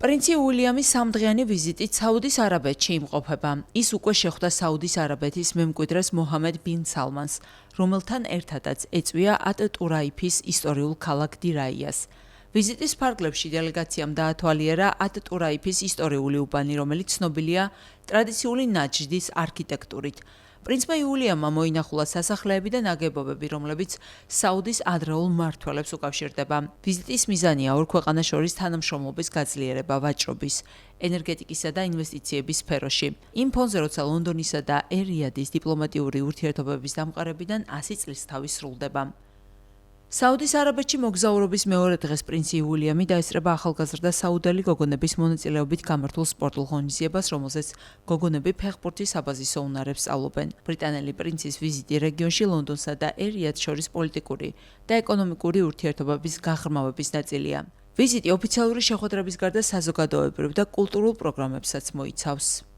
პრინცი უილიამის სამდღიანი ვიზიტით საუდის არაბეთში იმყოფება. ის უკვე შეხვდა საუდის არაბეთის მემკვიდრეს მოჰამედ ბინ სალმანს, რომელთან ერთადაც ეწვია ატ-ტურაიფის ისტორიულ ქალაქ დირაიას. ვიზიტის ფარგლებში დელეგაციამ დაათვალიერა ატ-ტურაიფის ისტორიული უბანი, რომელიც ცნობილია ტრადიციული ნაჯდის არქიტექტურით. პრინცმა იულიამმა მოინახულა სასახლეები და ნაგებობები, რომლებიც საუდის ადრეულ მმართველებს უკავშირდება. ვიზიტის მიზანია ორ ქვეყანას შორის თანამშრომლობის გაძლიერება ვაჭრობის, ენერგეტიკისა და ინვესტიციების სფეროში. იმ ფონზე, როცა ლონდონისა და ერ-რიადის დიპლომატიური ურთიერთობების დამყარებიდან 100 წლისთავი სრულდება. საუდის არაბეთში მოგზაურობის მეორე დღეს პრინცი უილიამი დაესწრება ახალგაზრდა საუდელი გოგონების მონაწილეობით გამართულ სპორტულ ღონისძიებას, რომელზეც გოგონები ფეხბურთის საბაზისო უნარებს სწავლობენ. ბრიტანელი პრინცის ვიზიტი რეგიონში ლონდონსა და ერ-რიადს შორის პოლიტიკური და ეკონომიკური ურთიერთობების გაღრმავების ნაწილია. ვიზიტი ოფიციალური შეხვედრების გარდა საზოგადოებრივ და კულტურულ პროგრამებსაც მოიცავს.